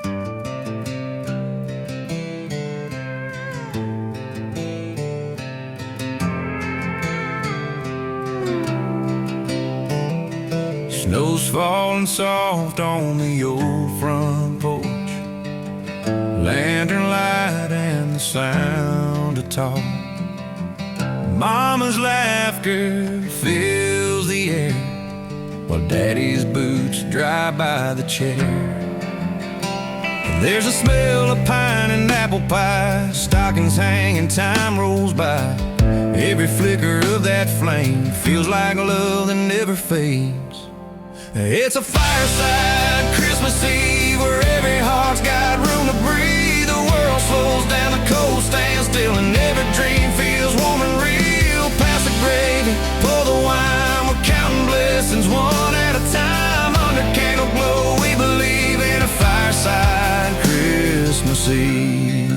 Snow's falling soft on the old front porch, lantern light and the sound of talk. Mama's laughter fills the air, while Daddy's boots dry by the chair. And there's a smell of pine and apple pie, stockings hanging, time rolls by. Every flicker of that flame feels like love that never fades. It's a fireside Christmas Eve, where every heart's got room to breathe. The world slows down, the cold stands still, and every dream feels warm and real. Pass the gravy, pour the wine, we're counting blessings one at a time. Under candle glow, we believe in a fireside Christmas Eve.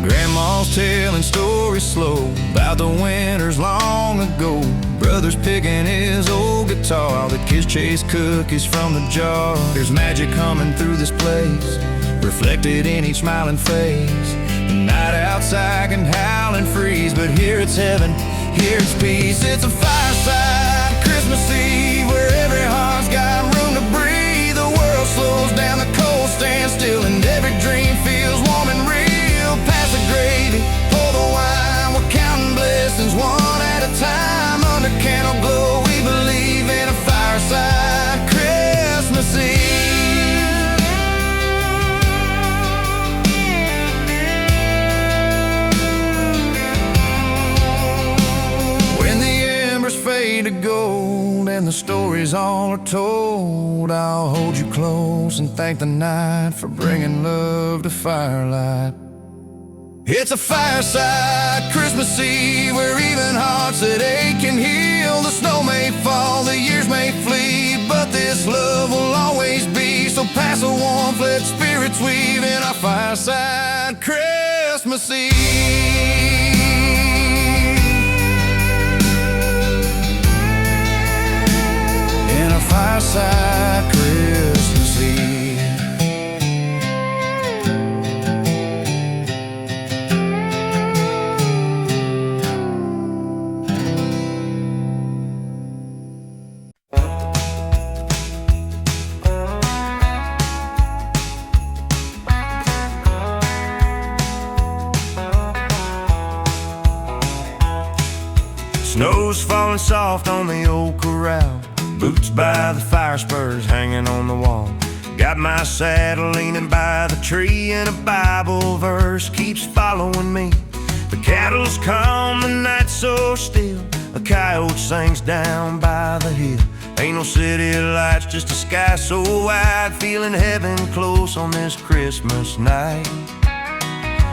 Grandma's telling stories slow about the winters long ago. Brother's picking his old guitar while the kids chase cookies from the jar. There's magic coming through this place, reflected in each smiling face. The night outside can howl and freeze, but here it's heaven, here it's peace. It's a fireside Christmas Eve, where every heart's got room to breathe. The world slows down, the cold stands still, and every dream feels warm and real. Pass the gravy, pour the wine, we're counting blessings one at a time. Under candle glow, we believe in a fireside Christmas Eve. When the embers fade to gold and the stories all are told, I'll hold you close and thank the night for bringing love to firelight. It's a fireside Christmas Eve, where even hearts that ache can heal. The snow may fall, the years may flee, but this love will always be. So pass a warmth, let spirits weave in our fireside Christmas Eve. In a fireside Christmas Eve. Snow's falling soft on the old corral, boots by the fire spurs hanging on the wall. Got my saddle leaning by the tree, and a Bible verse keeps following me. The cattle's calm, the night's so still, a coyote sings down by the hill. Ain't no city lights, just a sky so wide, feeling heaven close on this Christmas night.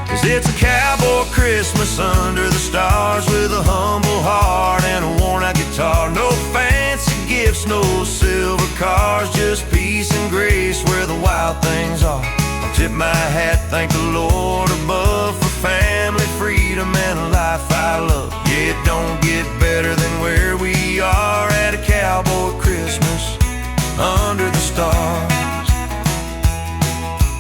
'Cause it's a cowboy Christmas under the stars, with a humble heart and a worn-out guitar. No fancy gifts, no silver cars, just peace and grace where the wild things are. I'll tip my hat, thank the Lord above for family, freedom, and a life I love. Yeah, it don't get better than where we are at a cowboy Christmas under the stars.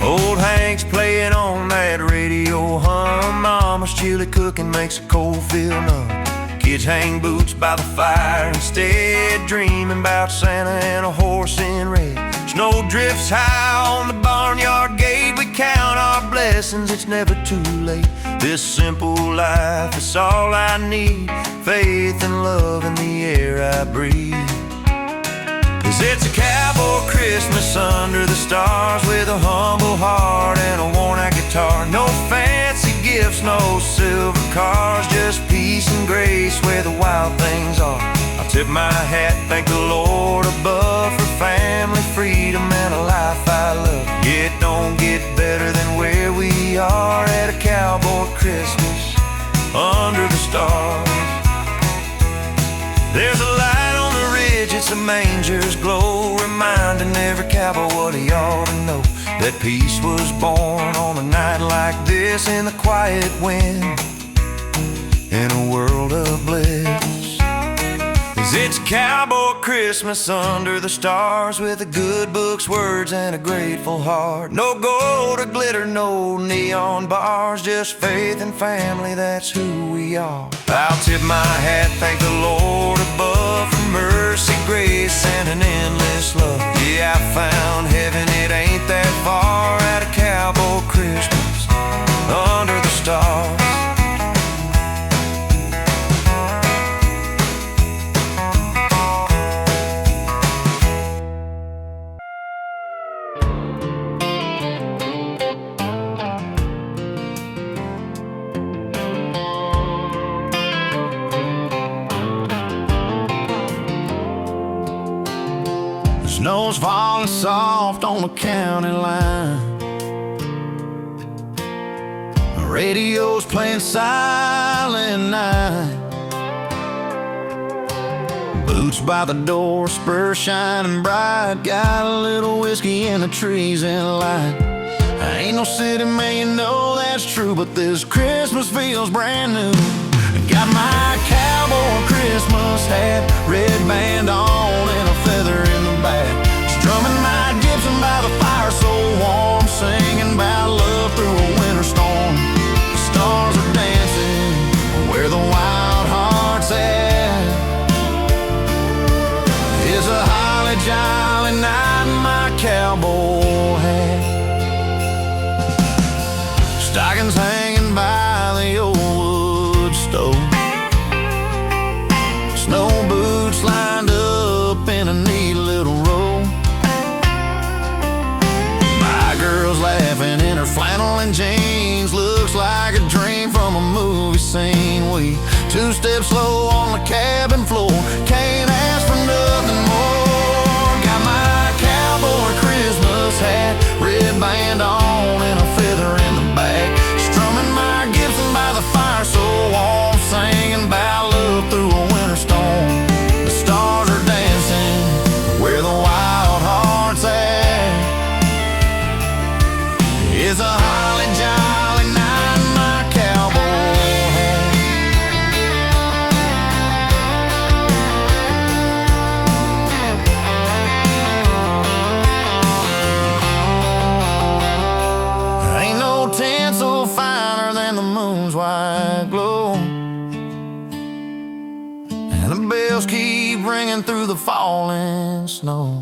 Old Hank's playing on that radio hum. Mama's chili cooking makes a cold feel numb. Kids hang boots by the fire instead, dreaming about Santa and a horse in red. Snow drifts high on the barnyard gate. We count our blessings, it's never too late. This simple life is all I need, faith and love in the air I breathe. 'Cause it's a cowboy Christmas under the stars, with a humble heart and a worn-out guitar. No fancy gifts, no silver cars, just peace and grace where the wild things are. I'll tip my hat, thank the Lord above for family, freedom, and a life I love. Yeah, it don't get better than where we are at a cowboy Christmas under the stars. There's a light on the ridge, it's a manger's glow, reminding every cowboy what he ought to know. That peace was born on a night like this, in the quiet wind, in a world of bliss. Cowboy Christmas under the stars, with the good book's words and a grateful heart. No gold or glitter, no neon bars, just faith and family, that's who we are. I'll tip my hat, thank the Lord above for mercy, grace, and an endless love. Yeah, I found heaven, it ain't that far, at a Cowboy Christmas under the stars. Snow's falling soft on the county line. The radio's playing Silent Night. Boots by the door, spurs shining bright. Got a little whiskey in the trees and light. I ain't no city man, you know that's true, but this Christmas feels brand new. Got my Cowboy Christmas hat, red band on and a feather in the back. Strumming my Gibson by the fire so warm, singing about love through a winter storm. The stars are dancing where the wild heart's at. It's a holly jolly night in my cowboy hat. Stockings hanging by the old wood stove. Snow boots lined up in a neat little row. My girl's laughing in her flannel and jeans. Looks like a dream from a movie scene. We two-step slow on the cabin floor. Can't ask for nothing more. Got my Cowboy Christmas hat, red band on and a feather in the back. Strumming my Gibson by the fire so warm, singing about love through a winter storm. The stars are dancing where the wild heart's at. It's a holly jolly night in my cowboy hat. Ain't no tinsel finer than the moon's white glow, and the bells keep ringing through the falling snow.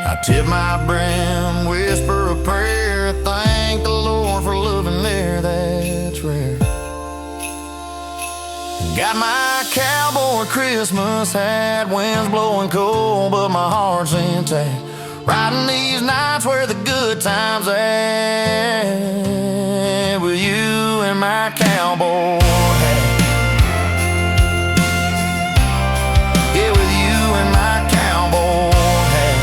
I tip my brim, whisper a prayer, thank the Lord for loving there, that's rare. Got my Cowboy Christmas hat, wind's blowing cold, but my heart's intact. Riding these nights where the good times at, with you and my cowboy hat. Yeah, with you and my cowboy hat.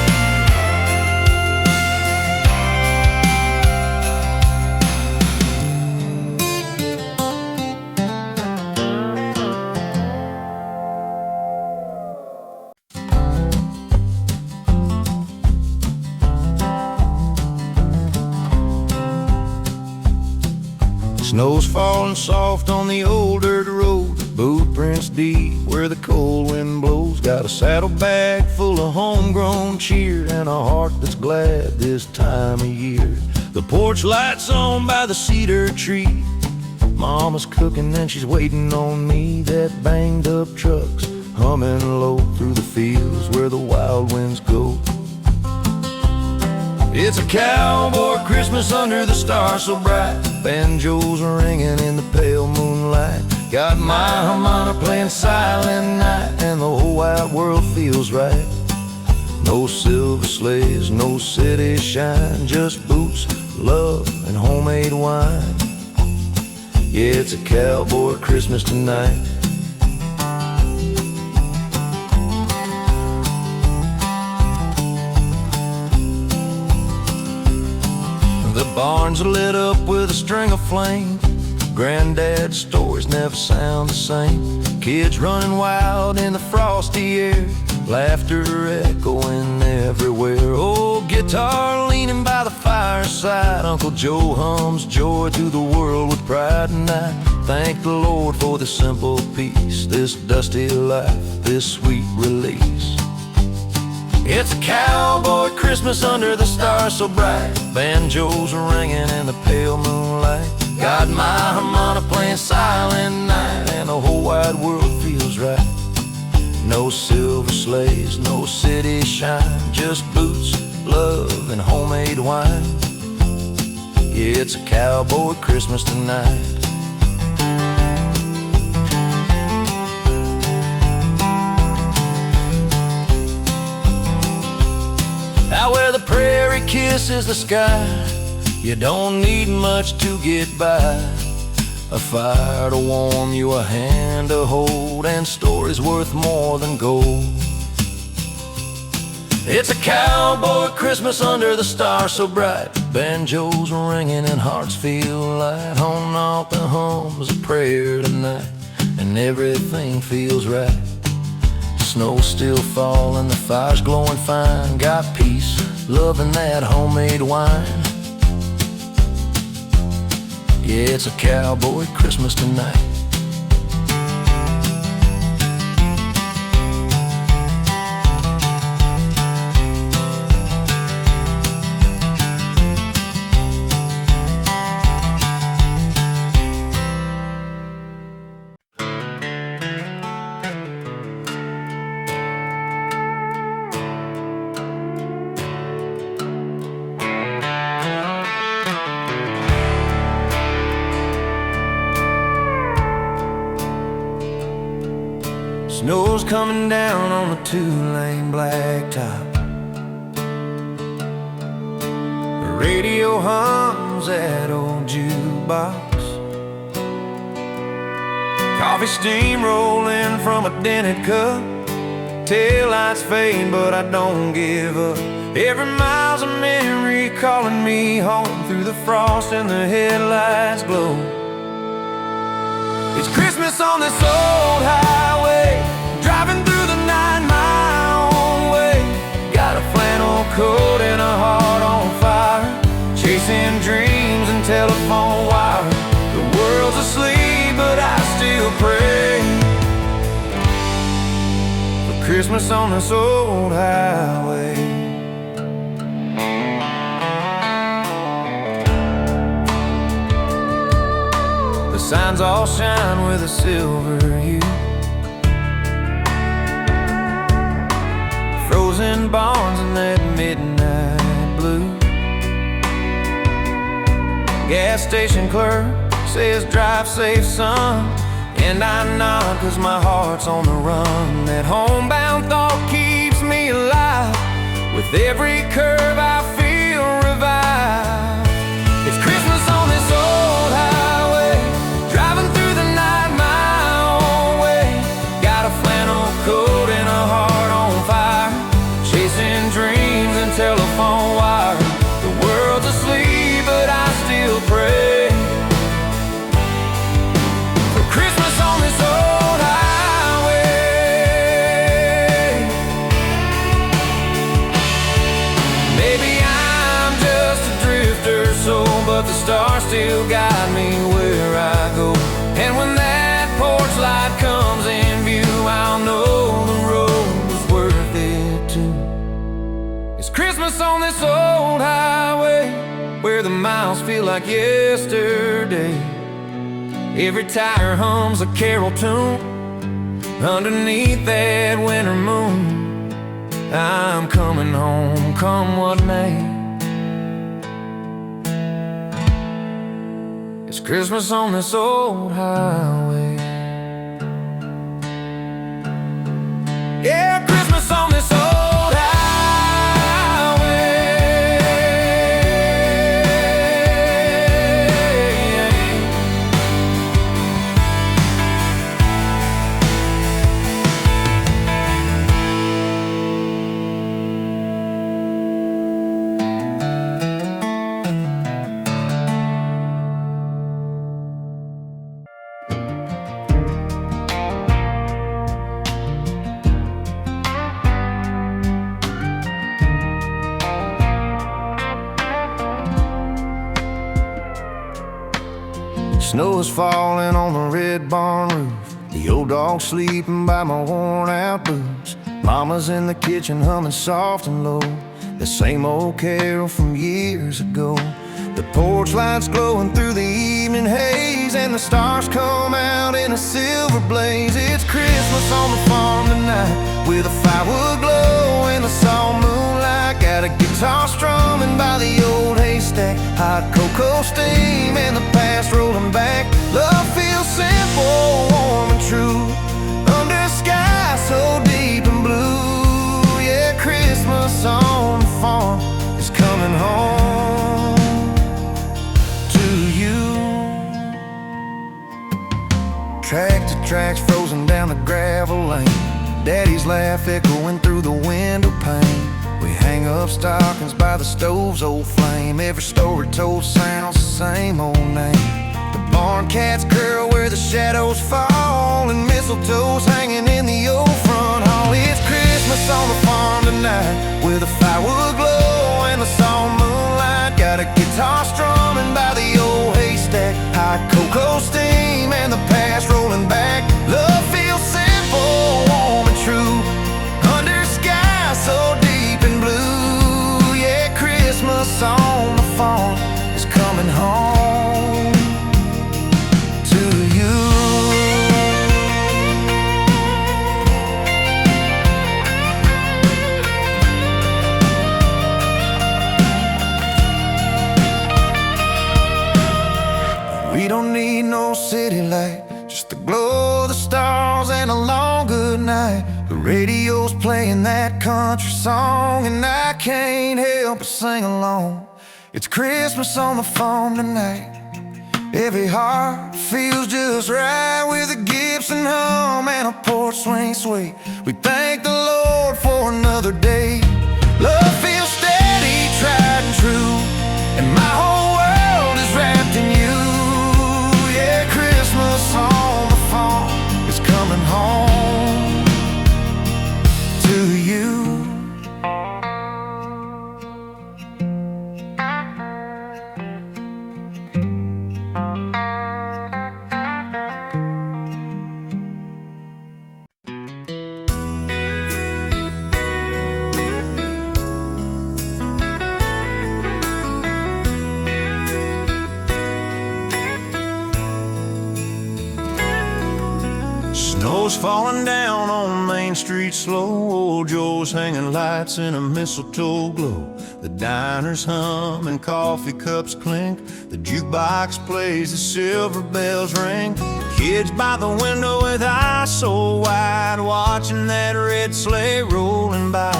Snow's falling soft on the old dirt road, boot prints deep where the cold wind blows. Got a saddlebag full of homegrown cheer and a heart that's glad this time of year. The porch light's on by the cedar tree. Mama's cooking and she's waiting on me. That banged up truck's humming low through the fields where the wild winds go. It's a Cowboy Christmas under the stars so bright. Banjos ringing in the pale moonlight. Got my harmonica playing Silent Night, and the whole wide world feels right. No silver sleighs, no city shine, just boots, love, and homemade wine. Yeah, it's a Cowboy Christmas tonight. The barns are lit up with a string of flame. Granddad's stories never sound the same. Kids running wild in the frosty air, laughter echoing everywhere. Old guitar leaning by the fire. fireside. Uncle Joe hums joy to the world with pride, and I thank the Lord for this simple peace, this dusty life, this sweet release. It's a cowboy Christmas under the stars so bright, banjos ringing in the pale moonlight. Got my harmonica playing silent night, and the whole wide world feels right. No silver sleighs, no city shine, just boots, love, and homemade wine. Yeah, it's a cowboy Christmas tonight. Out where the prairie kisses the sky, you don't need much to get by. A fire to warm you, a hand to hold, and stories worth more than gold. It's a cowboy Christmas under the stars so bright, banjos ringing and hearts feel light. Home off the hums a prayer tonight, and everything feels right. Snow's still falling, the fire's glowing fine. Got peace, love, and that homemade wine. Yeah, it's a cowboy Christmas tonight. Snow's coming down on the two-lane blacktop. The radio hums that old jukebox. Coffee steam rolling from a dented cup. Taillights fade, but I don't give up. Every mile's a memory calling me home through the frost and the headlights glow. It's Christmas on this old highway, driving through the night my own way. Got a flannel coat and a heart on fire, chasing dreams and telephone wire. The world's asleep, but I still pray for Christmas on this old highway. The signs all shine with a silver hue. Frozen barns in that midnight blue. Gas station clerk says drive safe, son, and I nod 'cause my heart's on the run. That homebound thought keeps me alive. With every curve I feel revived. It's Christmas on this old highway, driving through the night my own way. Got a flannel coat and a heart on fire, chasing dreams and telephone wire. The world's asleep, but I still pray for Christmas on this old highway. Maybe I'm just a drifter soul, but the stars still guide me where I go. And when that porch light comes in view, I'll know the road was worth it too. It's Christmas on this old highway, where the miles feel like yesterday. Every tire hums a carol tune underneath that winter moon. I'm coming home, come what may. It's Christmas on this old highway. Yeah, Christmas on this old Snow is falling on the red barn roof. The old dog's sleeping by my worn out boots. Mama's in the kitchen humming soft and low, the same old carol from years ago. The porch lights glowing through the evening haze, and the stars come out in a silver blaze. It's Christmas on the farm tonight, with a firewood glow and the soft moonlight. Got a guitar strumming by the old haystack, hot cocoa steam and the past rolling back. Love feels simple, warm and true, under a sky so deep and blue. Yeah, Christmas on the farm is coming home to you. Tractor tracks frozen down the gravel lane, Daddy's laugh echoing through the window pane. We hang up stockings by the stove's old flame. Every story told sounds the same old name. The barn cats curl where the shadows fall, and mistletoe's hanging in the old front hall. It's Christmas on the farm tonight, with a firewood glow and the soft moonlight. Got a guitar strumming by the old haystack, hot cocoa steam and the past rolling back. Love feels simple, warm and true, under a sky so deep and blue. Yeah, Christmas on the farm is coming home to you. We don't need no city light, just the glow of the stars and a long good night. The radio's playing that country song, and I can't help but sing along. It's Christmas on the farm tonight. Every heart feels just right, with a Gibson hum and a porch swing sweet. We thank the Lord for another day. Love feels steady, tried and true, and my whole world is wrapped in you. Yeah, Christmas on the farm is coming home to you. Snow's falling down on Main Street slow. Old Joe's hanging lights in a mistletoe glow. The diners hum and coffee cups clink. The jukebox plays, the silver bells ring. Kids by the window with eyes so wide, watching that red sleigh rolling by.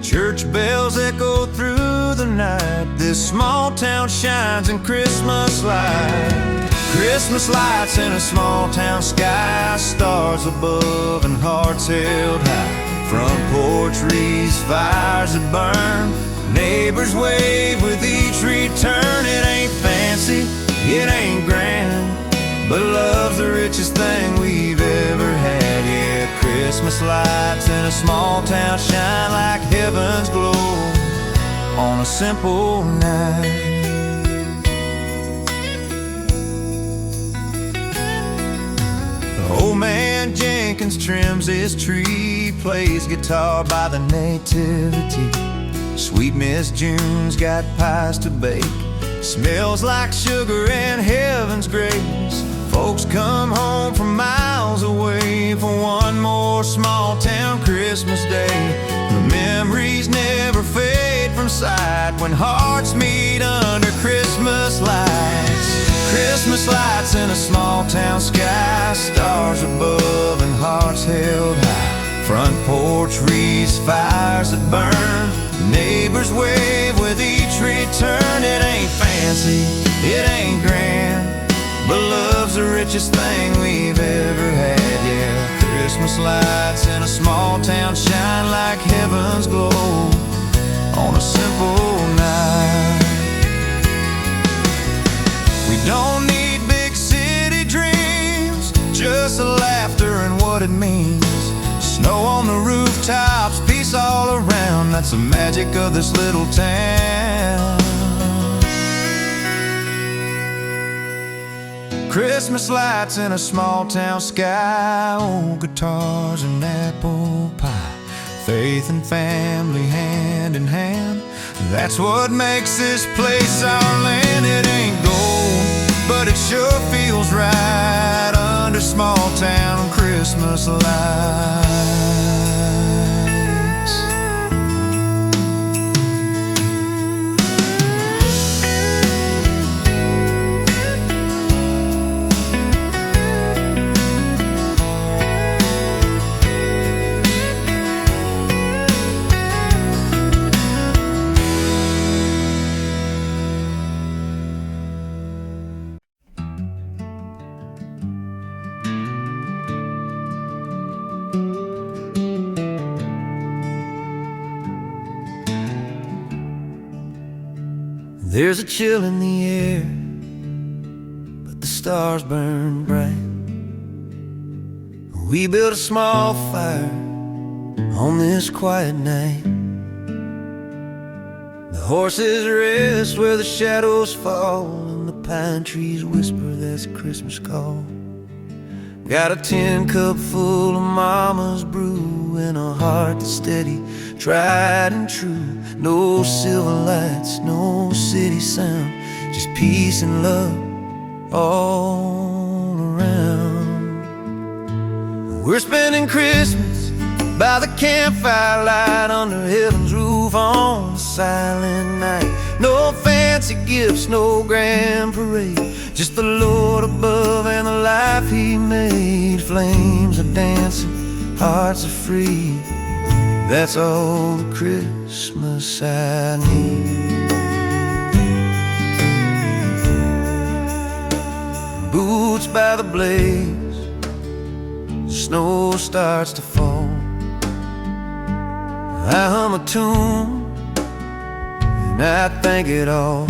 Church bells echo through the night. This small town shines in Christmas light. Christmas lights in a small town sky, stars above and hearts held high. Front porch wreaths, fires that burn, neighbors wave with each return. It ain't fancy, it ain't grand, but love's the richest thing we've ever had. Yeah, Christmas lights in a small town shine like heaven's glow on a simple night. Old man Jenkins trims his tree, plays guitar by the nativity. Sweet Miss June's got pies to bake, smells like sugar and heaven's grace. Folks come home from miles away for one more small town Christmas day. The memories never fade from sight when hearts meet under Christmas lights. Christmas lights in a small town sky, stars above and hearts held high. Front porch wreaths, fires that burn, neighbors wave with each return. It ain't fancy, it ain't grand, but love's the richest thing we've ever had. Yeah, Christmas lights in a small town shine like heaven's glow on a simple night. We don't need big city dreams, just the laughter and what it means. Snow on the rooftops, peace all around, that's the magic of this little town. Christmas lights in a small town sky, old guitars and apple pie, faith and family hand in hand. That's what makes this place our land. It ain't gold, but it sure feels right under small town Christmas lights. There's a chill in the air, but the stars burn bright. We built a small fire on this quiet night. The horses rest where the shadows fall, and the pine trees whisper that's a Christmas call. Got a tin cup full of mama's brew and a heart that's steady, tried and true. No silver lights, no city sound, just peace and love all around. We're spending Christmas by the campfire light under heaven's roof on a silent night. No fancy gifts, no grand parade, just the Lord above and the life He made. Flames are dancing, hearts are free. That's all the Christmas I need. Boots by the blaze, snow starts to fall. I hum a tune and I thank it all.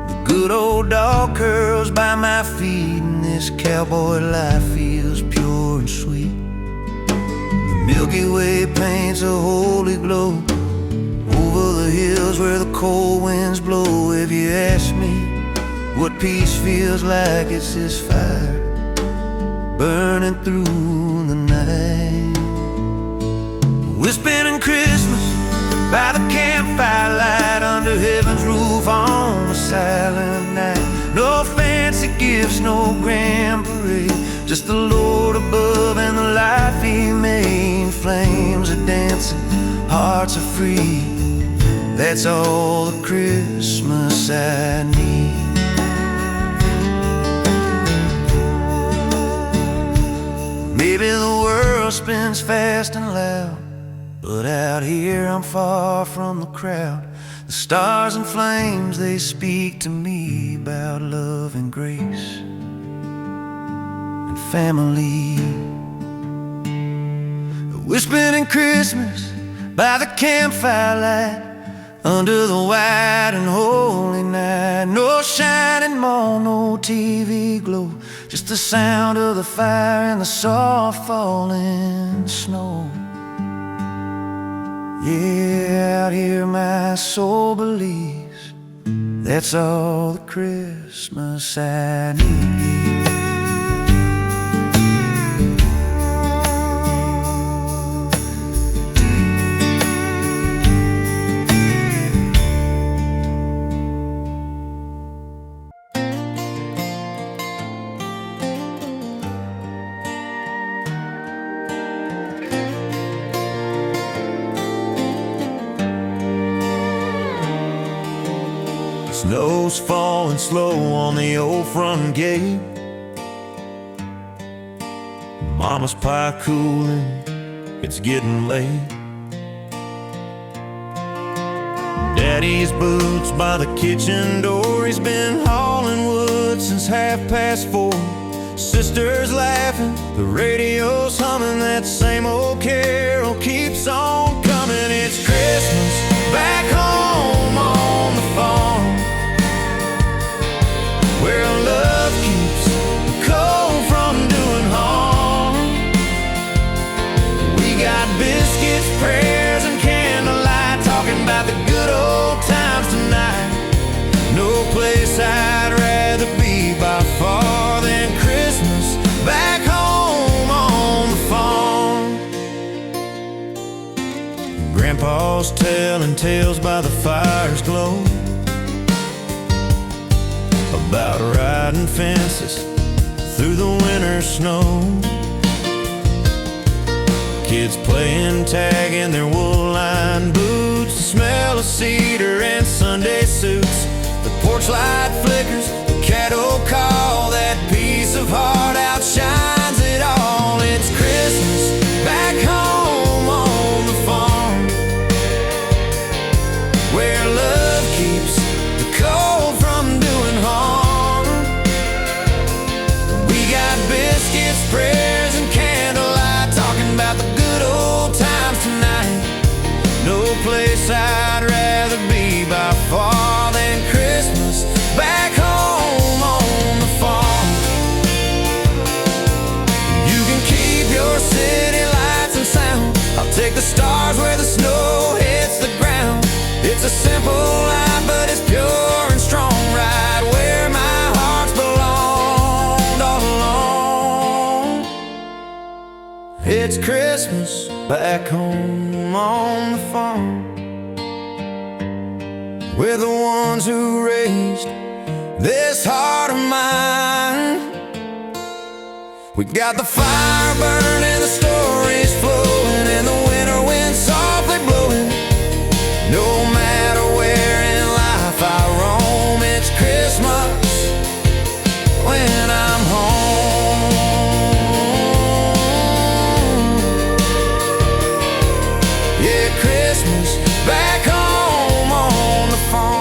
The good old dog curls by my feet, and this cowboy life feels pure and sweet. Milky Way paints a holy glow over the hills where the cold winds blow. If you ask me what peace feels like, it's this fire burning through the night. We're spending Christmas by the campfire light under heaven's roof on a silent night. No fancy gifts, no grand parade, just the Lord above and the life He made. Flames are dancing, hearts are free. That's all the Christmas I need. Maybe the world spins fast and loud, but out here I'm far from the crowd. The stars and flames, they speak to me about love and grace and family. We're spending Christmas by the campfire light under the white and holy night. No shining mall, no TV glow, just the sound of the fire and the soft falling snow. Yeah, out here my soul believes that's all the Christmas I need. Snow's falling slow on the old front gate. Mama's pie cooling, it's getting late. Daddy's boots by the kitchen door, he's been hauling wood since 4:30. Sister's laughing, the radio's humming, that same old carol keeps on coming. It's Christmas back home on the farm, where love keeps the cold from doing harm. We got biscuits, prayers, and candlelight, talking about the good old times tonight. No place I'd rather be outlaws telling tales by the fire's glow about riding fences through the winter snow. Kids playing tag in their wool-lined boots, the smell of cedar and Sunday suits. The porch light flickers, the cattle call, that piece of heart outshines it all. It's Christmas back home on the farm, where love keeps the cold from doing harm. We got biscuits, prayers, and candlelight, talking about the good old times tonight. No place I'd rather be by far than Christmas back home on the farm. You can keep your city lights and sound, I'll take the stars where the snow hits the ground. It's a simple life, but it's pure and strong, right where my heart's belonged all along. It's Christmas back home on the farm, we're the ones who raised this heart of mine. We got the fire burning, the stories flowing, and the winter wind softly blowing. No matter where in life I roam, it's Christmas when I'm home. Yeah, Christmas back home on the farm.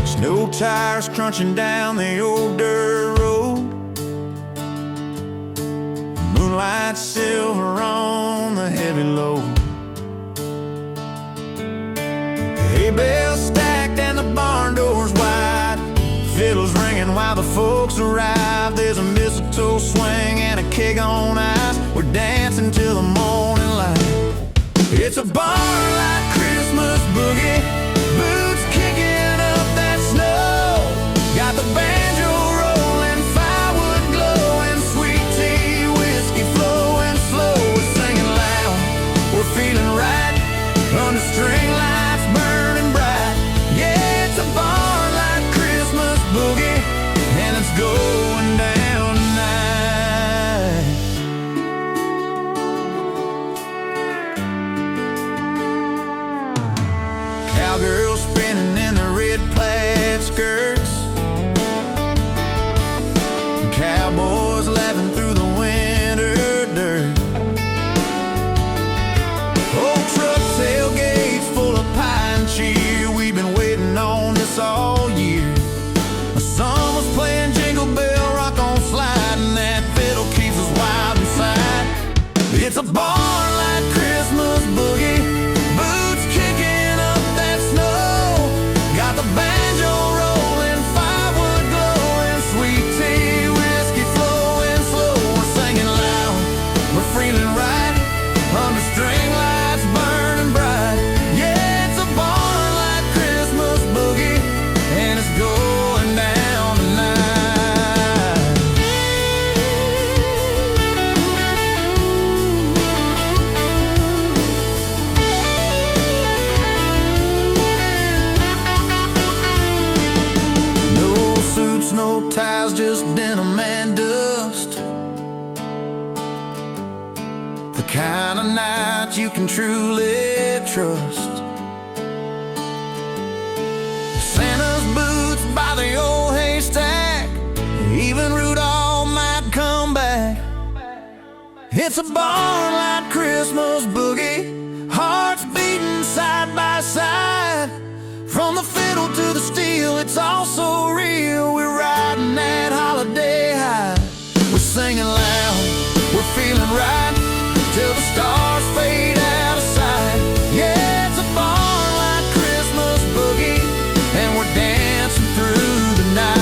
Snow tires crunching down the old dirt road, moonlight silver on the heavy load. Hay bales stacked and the barn doors wide, fiddles ringing while the folks arrive. There's a mistletoe swing and a keg on ice, we're dancing till the morning light. It's a barn-like Christmas boogie, boots kicking up that snow. Got the banjo rolling, firewood glowing, sweet tea, whiskey flowing slow. We're singing loud, we're feeling right, under string lights burning bright. Yeah, it's a barn-like Christmas boogie, and it's going down tonight. Cowgirls spinning in their red plaid skirts, cowboys laughing through the winter dirt. Old truck tailgates full of pie and cheer, we've been waiting on this all year. The sun was playing Jingle Bell Rock on Slide, and that fiddle keeps us wild inside. It's a barn-like Christmas boogie, boots kicking up that snow. Got the banjo rolling, firewood glowing, sweet tea, whiskey flowing slow. We're singing loud, we're feeling right, under string lights burning bright. Yeah, it's a barn-like Christmas boogie, and it's going down tonight. No suits, no ties, just denim and dust. The kind of night you can truly trust. Santa's boots by the old haystack, even Rudolph might come back. It's a barn-like Christmas boogie, hearts beating side by side. From the fiddle to the steel, it's all so real. We're riding that holiday high. We're singing loud, we're feeling right, till the stars fade out of sight. Yeah, it's a barn-like Christmas boogie, and we're dancing through the night.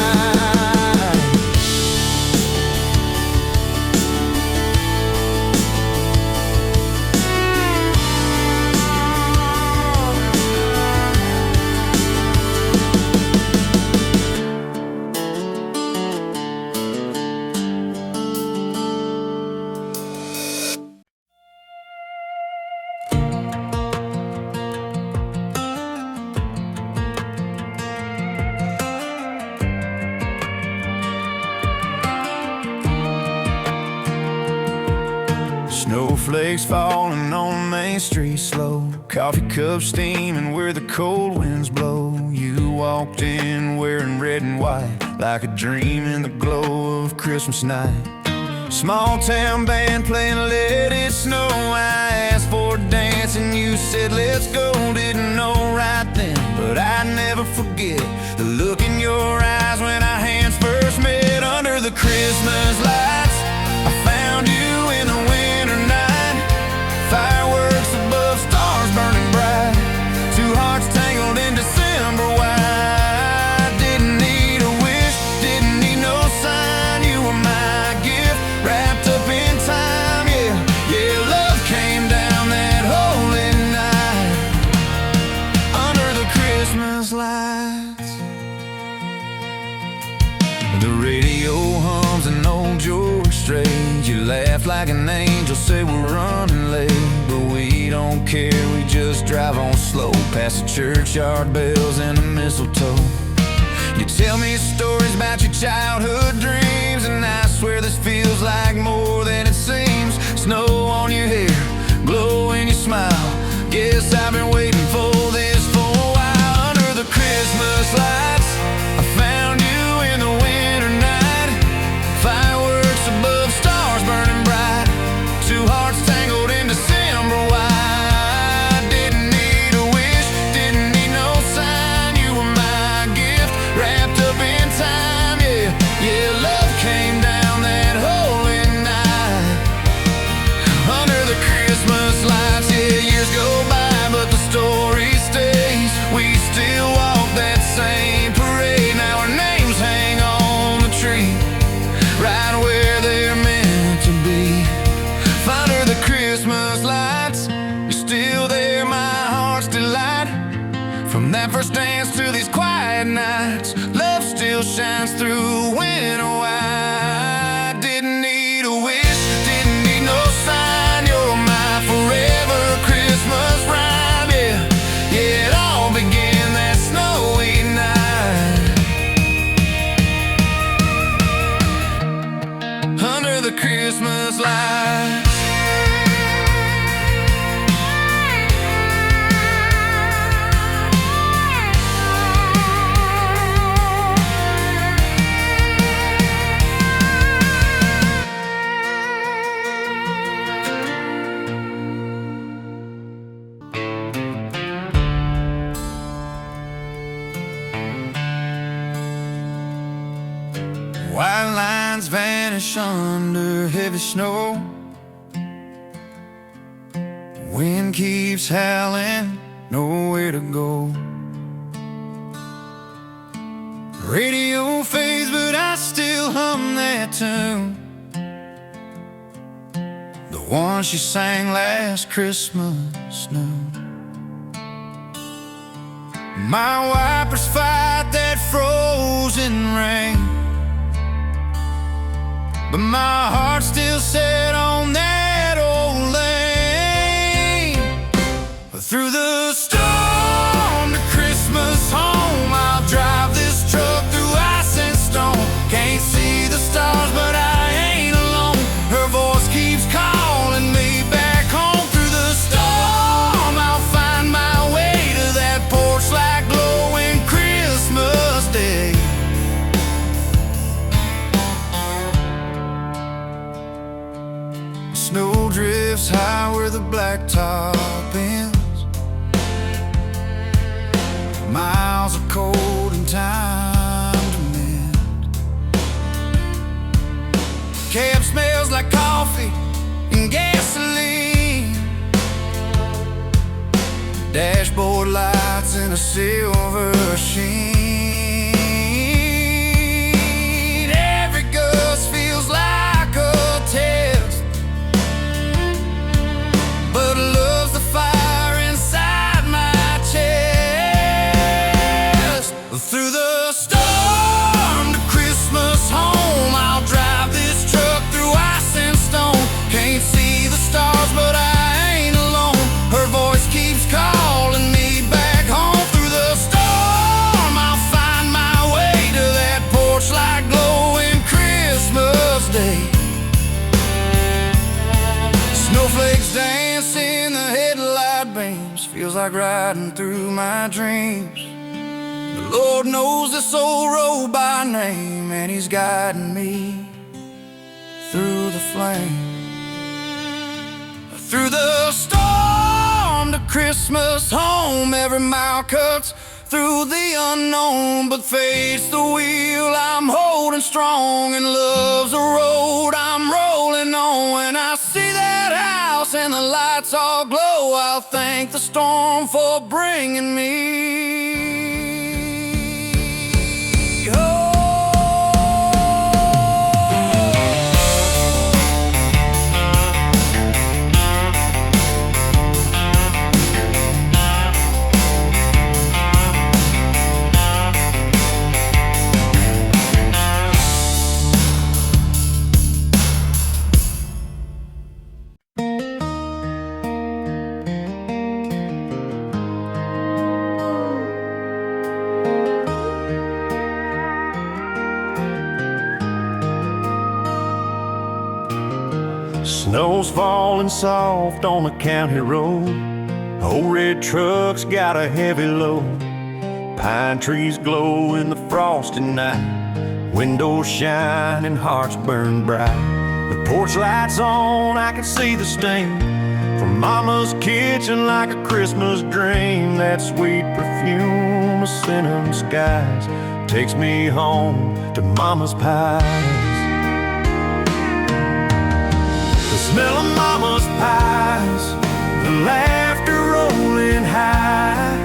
Snowflakes falling on Main Street slow, coffee cups steaming where the cold winds blow. You walked in wearing red and white, like a dream in the glow of Christmas night. Small town band playing Let It Snow. I asked for a dance and you said let's go. Didn't know right then, but I never forget the look in your eyes when our hands first met. Under the Christmas lights, I found you in the winter night. Fireworks above, stars burning bright. Two hearts tangled in December white. Didn't need a wish, didn't need no sign. You were my gift, wrapped up in time. Yeah, yeah, love came down that holy night. Under the Christmas lights, the radio hums an old George Strait. You laugh like an angel, say we're running late, but we don't care, we just drive on slow past the churchyard bells and the mistletoe. You tell me stories about your childhood dreams, and I swear this feels like more than it seems. Snow on your hair, glow in your smile. Guess I've been waiting for this for a while. Under the Christmas lights, I found you in the winter night. Fireworks above, stars burning bright. Two hearts tangled in December white. Didn't need a wish, didn't need no sign. You were my gift, wrapped up in time. Yeah, yeah, love came down that holy night. Under the Christmas lights, yeah, years go by, but the story stays. We still walk that same parade. Now our names hang on the tree, right where they're meant to be. Under the Christmas lights, you're still there, my heart's delight. From that first dance to these quiet nights, love still shines through winter white. Didn't need a wish, didn't need no sign. You're my forever Christmas rhyme. Yeah, yeah, it all began that snowy night. Under the Christmas lights. White lines vanish under heavy snow. Wind keeps howling, nowhere to go. Radio fades, but I still hum that tune, the one she sang last Christmas noon. My wipers fight that frozen rain, but my heart's still set on that old lane. Through the storm to Christmas home, I'll drive this truck through ice and stone. Can't see the stars, but I ain't alone. Her voice keeps calling me back home. Through the storm, I'll find my way to that porch light glowing Christmas Day. Snow drifts high where the blacktop ends. Miles of cold and time to mend. Cab smells like coffee and gasoline. Dashboard lights in a silver sheen. Every gust feels like a test, but love's the fire inside my chest. Through the storm to Christmas home, I'll drive this truck through ice and stone. Can't see the stars, but I ain't alone. Her voice keeps calling me back home. Through the storm, I'll like riding through my dreams. The Lord knows this old road by name, and He's guiding me through the flame. Through the storm to Christmas home, every mile cuts through the unknown, but faith's the wheel I'm holding strong, and love's the road I'm rolling on. When I see that house and the lights all glow, I'll thank the storm for bringing me home. Snow's falling soft on the county road. Old red truck's got a heavy load. Pine trees glow in the frosty night. Windows shine and hearts burn bright. The porch light's on, I can see the stain from Mama's kitchen like a Christmas dream. That sweet perfume of cinnamon skies takes me home to Mama's pies. The smell of Mama's pies, the laughter rolling high,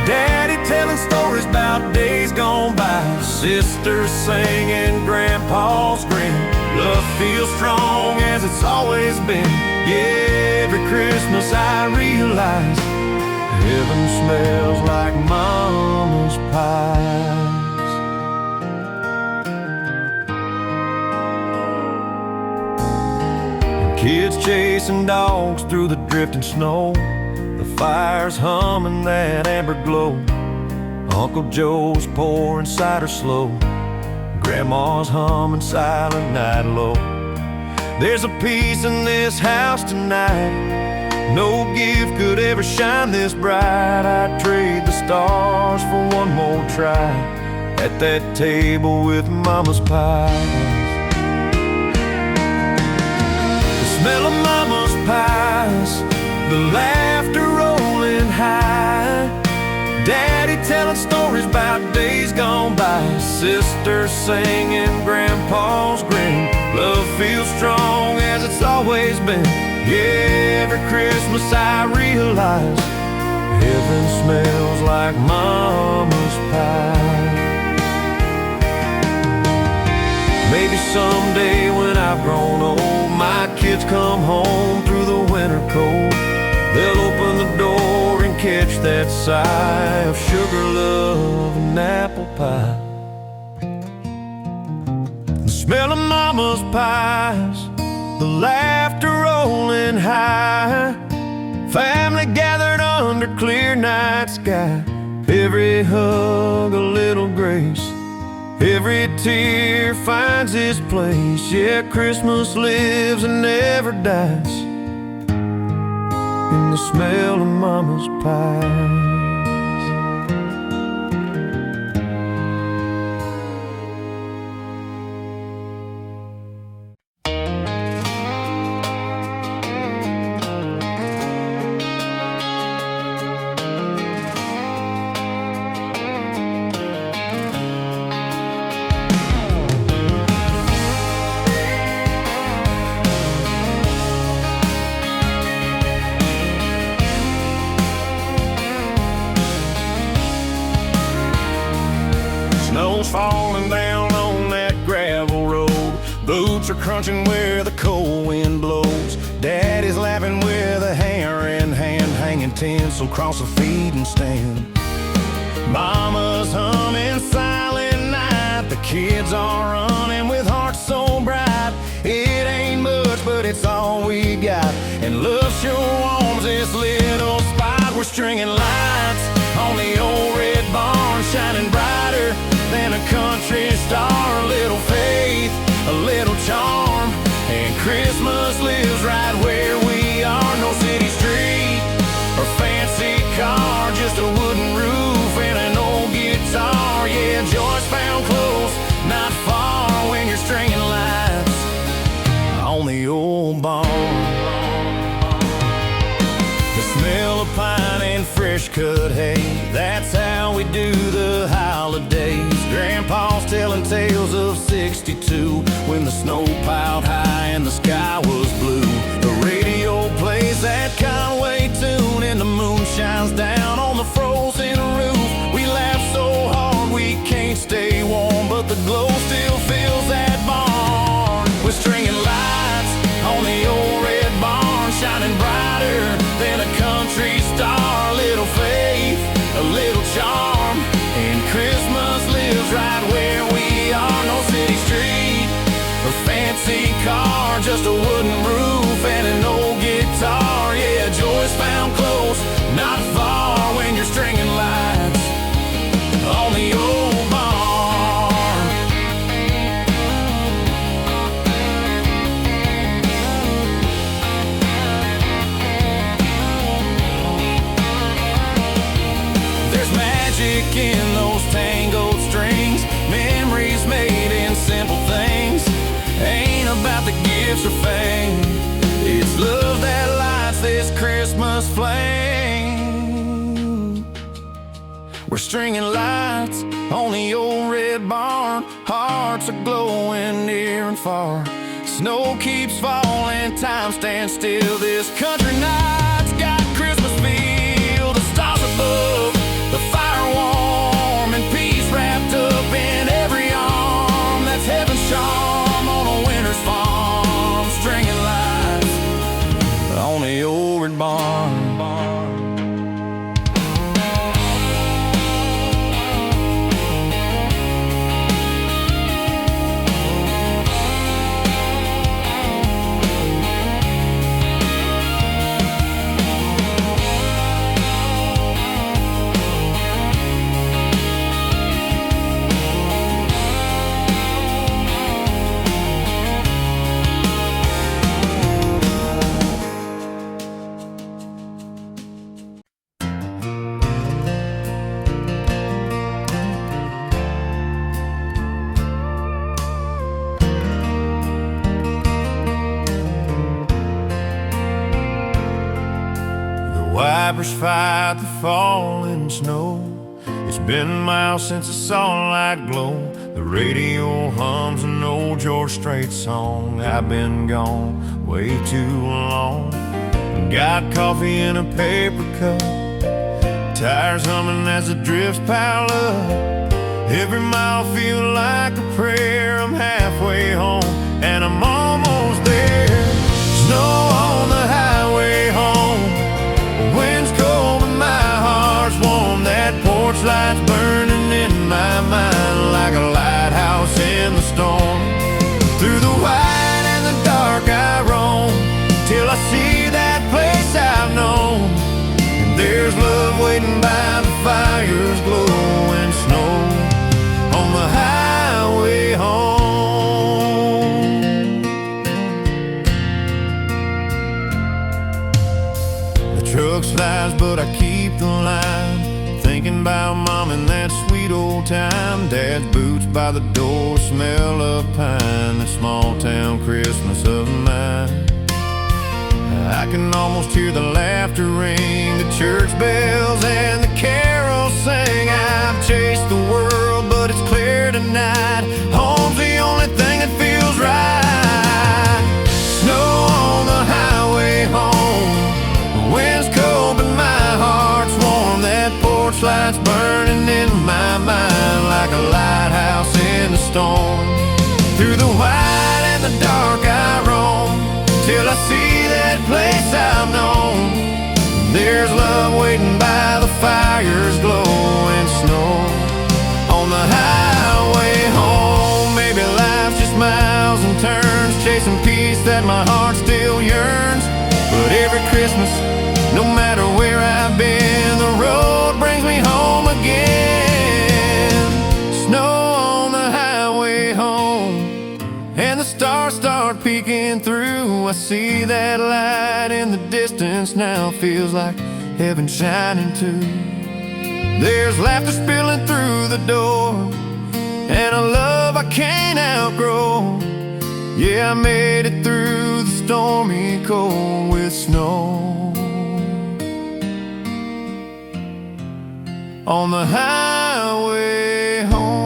Daddy telling stories about days gone by, sisters singing, Grandpa's grin. Love feels strong as it's always been. Yeah, every Christmas I realize heaven smells like Mama's pies. Kids chasing dogs through the drifting snow, the fire's humming that amber glow. Uncle Joe's pouring cider slow, Grandma's humming Silent Night Low. There's a peace in this house tonight, no gift could ever shine this bright. I'd trade the stars for one more try at that table with Mama's pies. The smell of Mama's pies, the laughter rolling high, Daddy telling stories about days gone by, sisters singing, Grandpa's grin. Love feels strong as it's always been. Yeah, every Christmas I realize heaven smells like Mama's pie. Maybe someday when I've grown old, my kids come home through the winter cold, they'll open the door and catch that sigh of sugar, love, and apple pie. The smell of Mama's pies, the laughter rolling high, family gathered under clear night sky, every hug a little grace, every tear finds its place. Yeah, Christmas lives and never dies in the smell of Mama's pies. Snow's falling down on that gravel road, boots are crunching where the cold wind blows. Daddy's laughing with a hammer in hand, hanging tinsel across the feeding stand. Mama's humming Silent Night, the kids are running with hearts so bright. It ain't much, but it's all we got, and love sure warms this little spot. We're stringing lights on the old red barn, shining brighter than a country star. A little faith, a little charm, and Christmas lives right where we are. No city street or fancy car, fresh cut hay. That's how we do the holidays. Grandpa's telling tales of '62, when the snow piled high and the sky was blue. The radio plays that Conway tune and the moon shines down on the frozen roof. We laugh so hard we can't stay warm, but the glow still fills that barn. We're stringing lights on the old red barn, shining brighter than a country star. Little faith, a little charm, and Christmas lives right where we are. No city street or fancy car, just a wooden roof and an old guitar. Yeah, joy's found close, not far, when you're stringing lights on the old barn. There's magic in those tangled strings, memories made in simple things. Ain't about the gifts or fame, it's love that lights this Christmas flame. We're stringing lights on the old red barn, hearts are glowing near and far. Snow keeps falling, time stands still. This country night's got Christmas feel. The stars above, the fire warm, and peace wrapped up in every arm. That's heaven's charm on a winter's farm. Stringing lights on the old red barn. Wipers fight the falling snow. It's been miles since I saw a light glow. The radio hums an old George Strait song. I've been gone way too long. Got coffee in a paper cup, tires humming as the drifts pile up. Every mile feels like a prayer. I'm halfway home and I'm almost there. Snow on the highway home, wind's cold but my heart's warm. That porch light's burning in my mind like a lighthouse in the storm. Through the white and the dark I roam, till I see that place I've known. And there's love waiting by the fire's glow, and snow on the highway home. Truck slides, but I keep the line, thinking about Mom and that sweet old time. Dad's boots by the door, smell of pine, that small town Christmas of mine. I can almost hear the laughter ring, the church bells and the carols sing. I've chased the world, but it's clear tonight, home's the only thing that feels right. Snow on the highway home, wind's cold but my heart's warm. That porch light's burning in my mind like a lighthouse in the storm. Through the white and the dark I roam, till I see that place I've known. There's love waiting by the fire's glow, and snow on the highway home. Maybe life's just miles and turns, chasing peace that my heart still yearns. But every Christmas, no matter where I've been, the road brings me home again. Snow on the highway home, and the stars start peeking through. I see that light in the distance now, feels like heaven shining too. There's laughter spilling through the door, and a love I can't outgrow. Yeah, I made it through the stormy cold with snow on the highway home.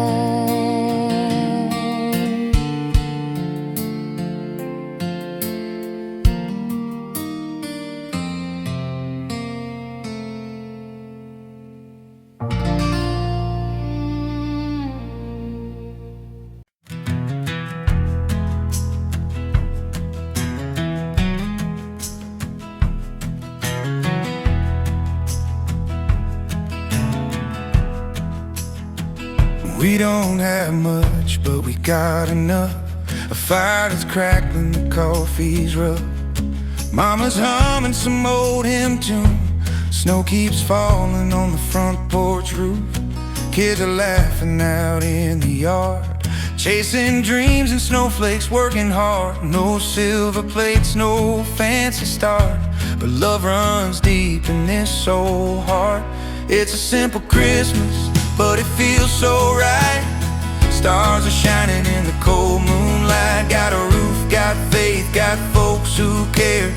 We don't have much, but we got enough. A fire that's crackling, the coffee's rough. Mama's humming some old hymn tune. Snow keeps falling on the front porch roof. Kids are laughing out in the yard, chasing dreams and snowflakes, working hard. No silver plates, no fancy start, but love runs deep in this old heart. It's a simple Christmas, but it feels so right. Stars are shining in the cold moonlight. Got a roof, got faith, got folks who care.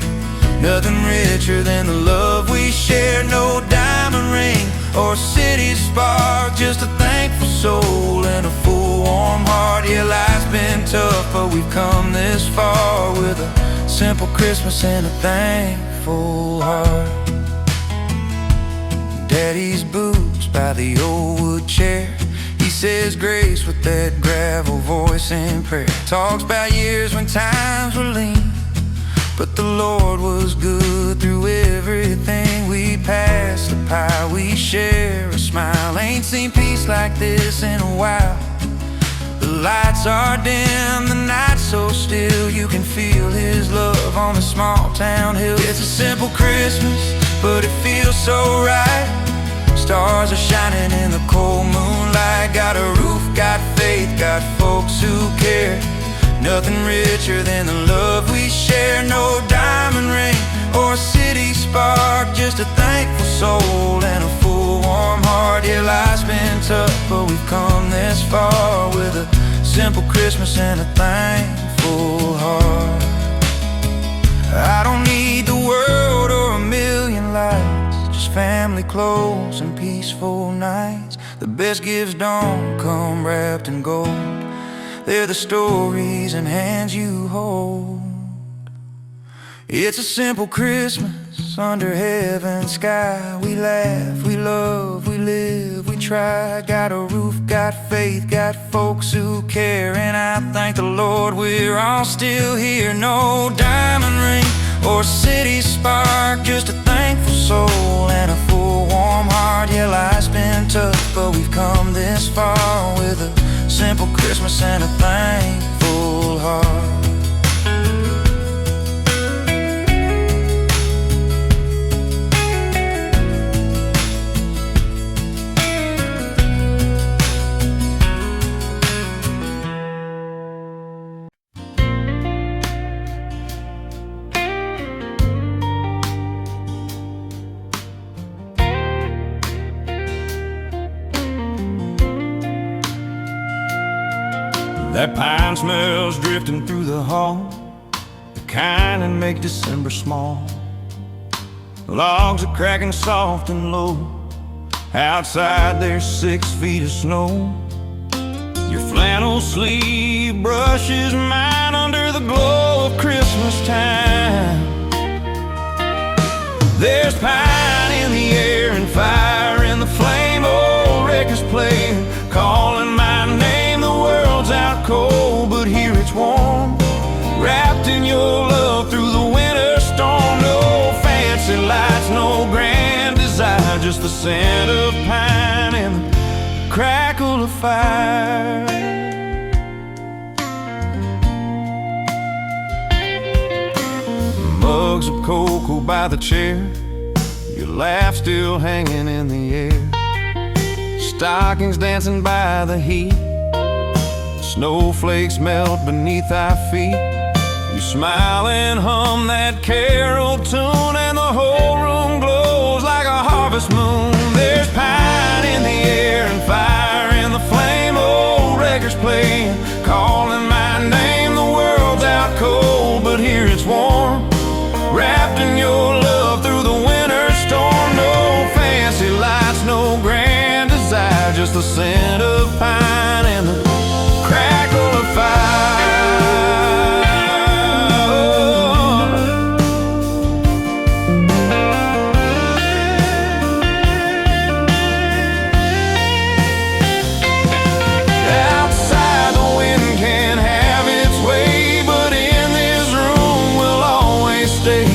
Nothing richer than the love we share. No diamond ring or city spark, just a thankful soul and a full warm heart. Yeah, life's been tough, but we've come this far with a simple Christmas and a thankful heart. Daddy's boots by the old wood chair. He says grace with that gravel voice in prayer. Talks about years when times were lean, but the Lord was good through everything. We passed the pie, we share a smile. Ain't seen peace like this in a while. The lights are dim, the night's so still. You can feel His love on the small town hill. It's a simple Christmas, but it feels so right. Stars are shining in the cold moonlight. Got a roof, got faith, got folks who care. Nothing richer than the love we share. No diamond ring or city spark, just a thankful soul and a full warm heart. Yeah, life's been tough, but we've come this far with a simple Christmas and a thankful heart. I don't need the world or a million lights, just family close and peaceful nights. The best gifts don't come wrapped in gold. They're the stories and hands you hold. It's a simple Christmas under heaven's sky. We laugh, we love, we live, we try. Got a roof, got faith, got folks who care. And I thank the Lord we're all still here. No diamond ring or city spark, just a thankful soul and a full warm heart. Yeah, life's been tough, but we've come this far with a simple Christmas and a thankful heart. That pine smells drifting through the hall, the kind that make December small. Logs are cracking soft and low. Outside there's 6 feet of snow. Your flannel sleeve brushes mine under the glow of Christmas time. There's pine in the air and fire in the flame. Old records playing, calling my name. The world's out cold, but here it's warm, wrapped in your love through the winter storm. No fancy lights, no grand desire, just the scent of pine and the crackle of fire. Mugs of cocoa by the chair, your laugh still hanging in the air. Stockings dancing by the heat, snowflakes melt beneath our feet. You smile and hum that carol tune, and the whole room glows like a harvest moon. There's pine in the air and fire in the flame. Old records playing, calling my name. The world's out cold, but here it's warm, wrapped in your love through the winter storm. No fancy lights, no grand scent of pine and the crackle of fire. Outside the wind can have its way, but in this room we'll always stay.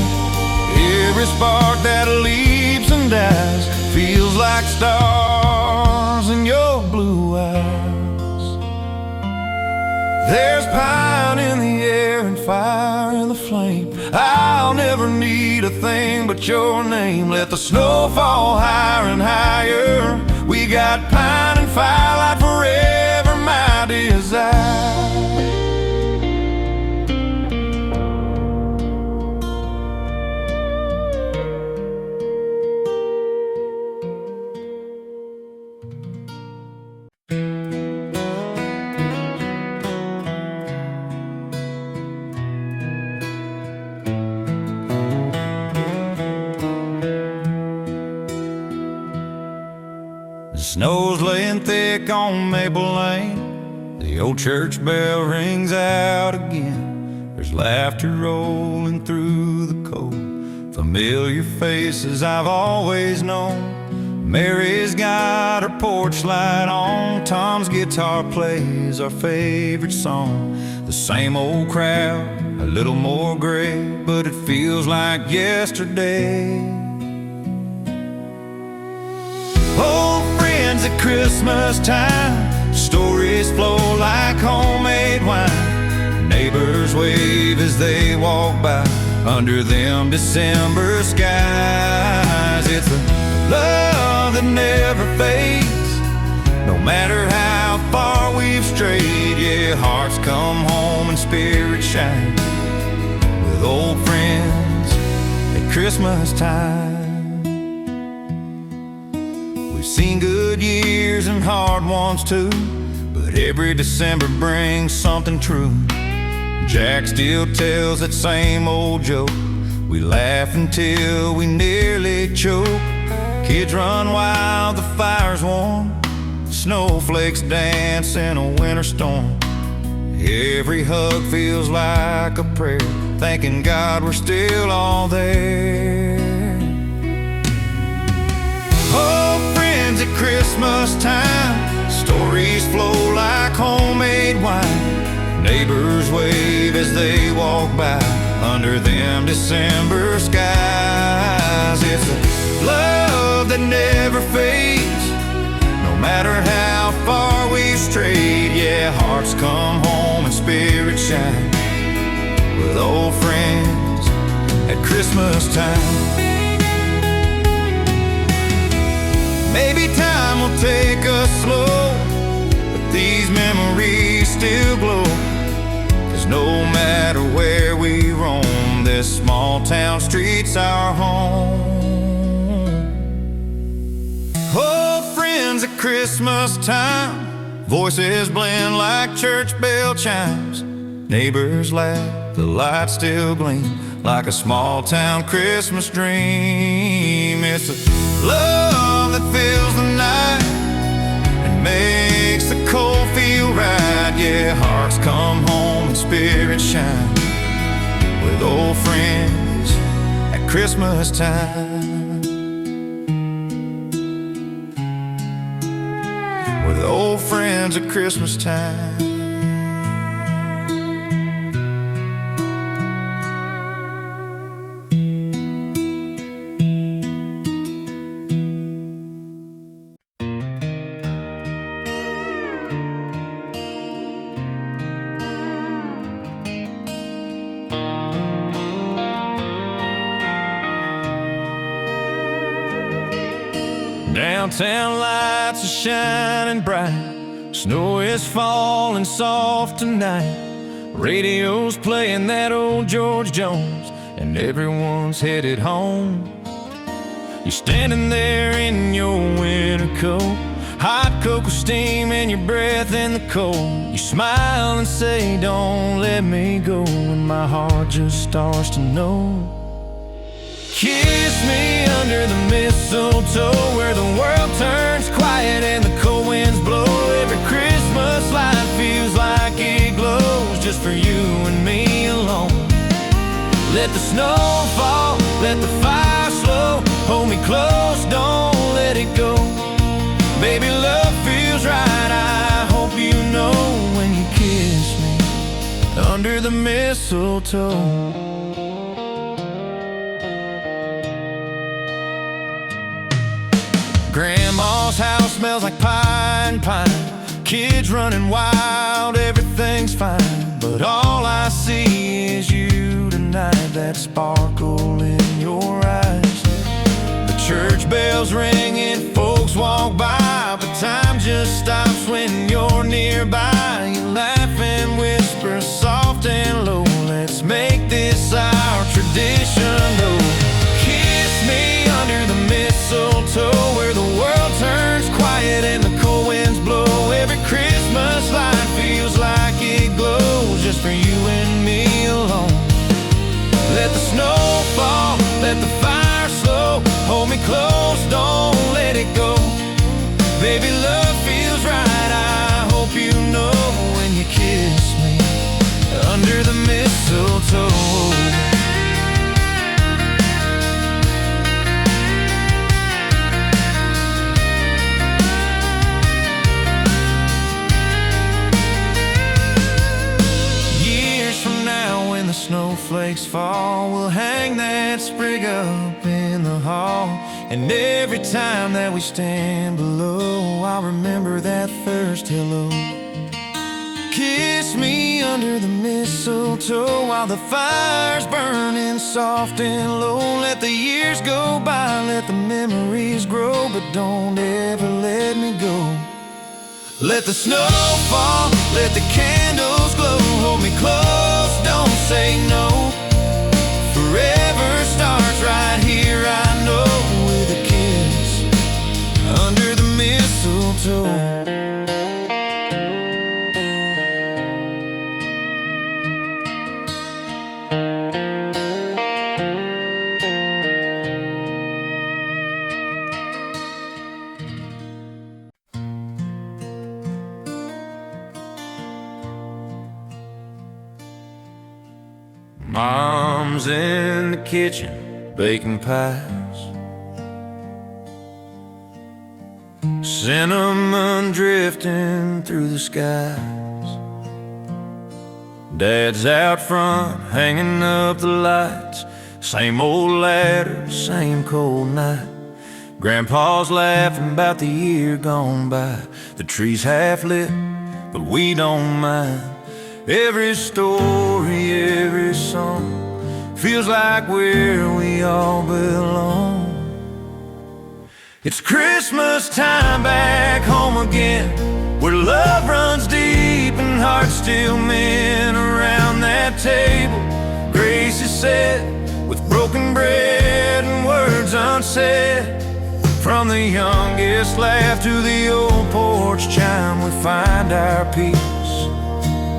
Every spark that leaps and dies feels like stars in your blue eyes. There's pine in the air and fire in the flame. I'll never need a thing but your name. Let the snow fall higher and higher. We got pine and firelight forever, my desire. The snow's laying thick on Maple Lane. The old church bell rings out again. There's laughter rolling through the cold. Familiar faces I've always known. Mary's got her porch light on. Tom's guitar plays our favorite song. The same old crowd, a little more gray, but it feels like yesterday. Old friends at Christmas time, stories flow like homemade wine. Neighbors wave as they walk by under them December skies. It's a love that never fades, no matter how far we've strayed. Yeah, hearts come home and spirits shine with old friends at Christmas time. We've seen good years and hard ones too, but every December brings something true. Jack still tells that same old joke. We laugh until we nearly choke. Kids run wild, the fire's warm. Snowflakes dance in a winter storm. Every hug feels like a prayer, thanking God we're still all there. Oh, friends at Christmas time, stories flow like homemade wine. Neighbors wave as they walk by under them December skies. It's a love that never fades, no matter how far we've strayed. Yeah, hearts come home and spirits shine with old friends at Christmas time. Maybe time will take us slow, but these memories still glow. 'Cause no matter where we roam, this small town street's our home. Oh, friends at Christmas time, voices blend like church bell chimes. Neighbors laugh, the lights still gleam like a small town Christmas dream. It's a love that fills the night and makes the cold feel right. Yeah, hearts come home and spirits shine with old friends at Christmas time. With old friends at Christmas time. Downtown lights are shining bright. Snow is falling soft tonight. Radio's playing that old George Jones, and everyone's headed home. You're standing there in your winter coat, hot cocoa steam in your breath in the cold. You smile and say, don't let me go, and my heart just starts to know. Kiss me under the mistletoe, where the world turns quiet and the cold cold winds blow. Every Christmas light feels like it glows just for you and me alone. Let the snow fall, let the fire slow. Hold me close, don't let it go. Baby, love feels right, I hope you know when you kiss me under the mistletoe. Grandma's house smells like pine. Kids running wild, everything's fine. But all I see is you tonight, that sparkle in your eyes. The church bells ringing, folks walk by, but time just stops when you're nearby. You laugh and whisper soft and low, let's make this our tradition. Oh, kiss me under the mistletoe, where the world turns quiet and the cold winds blow. Every Christmas light feels like it glows just for you and me alone. Let the snow fall, let the fire slow. Hold me close, don't let it go. Baby, love feels right, I hope you know when you kiss me under the mistletoe. The snowflakes fall, we'll hang that sprig up in the hall. And every time that we stand below, I'll remember that first hello. Kiss me under the mistletoe while the fire's burning soft and low. Let the years go by, let the memories grow, but don't ever let me go. Let the snow fall, let the candles glow. Hold me close, don't say no. Forever starts right here, I know, with a kiss under the mistletoe. Mom's in the kitchen baking pies, cinnamon drifting through the skies. Dad's out front hanging up the lights, same old ladder, same cold night. Grandpa's laughing about the year gone by. The tree's half lit, but we don't mind. Every story, every song feels like where we all belong. It's Christmas time back home again, where love runs deep and hearts still mend. Around that table, grace is said, with broken bread and words unsaid. From the youngest laugh to the old porch chime, we find our peace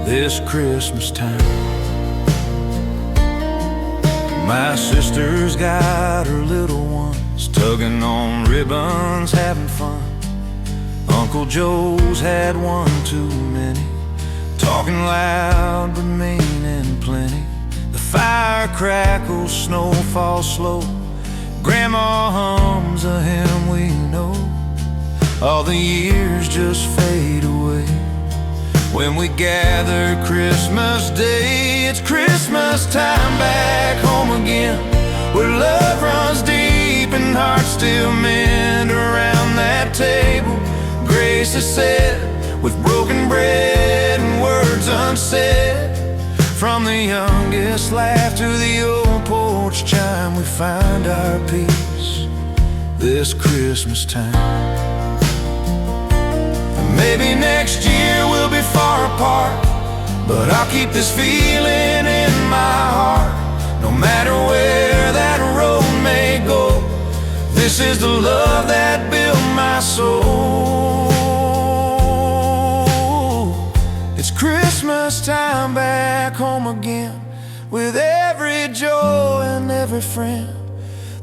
this Christmas time. My sister's got her little ones, tugging on ribbons, having fun. Uncle Joe's had one too many, talking loud but meaning plenty. The fire crackles, snow falls slow, Grandma hums a hymn we know. All the years just fade away when we gather Christmas Day. It's Christmas time back home again, where love runs deep and hearts still mend. Around that table, grace is said, with broken bread and words unsaid. From the youngest laugh to the old porch chime, we find our peace this Christmas time. Maybe next year we'll be far apart, but I'll keep this feeling in my heart. No matter where that road may go, this is the love that built my soul. It's Christmas time back home again, with every joy and every friend.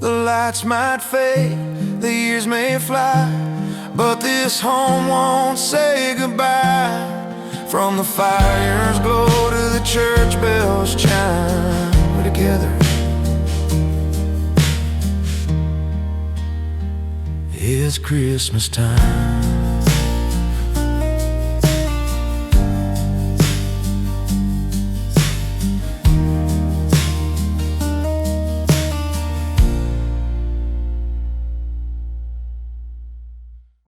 The lights might fade, the years may fly, but this home won't say goodbye. From the fire's glow to the church bells chime, we're together. It's Christmas time.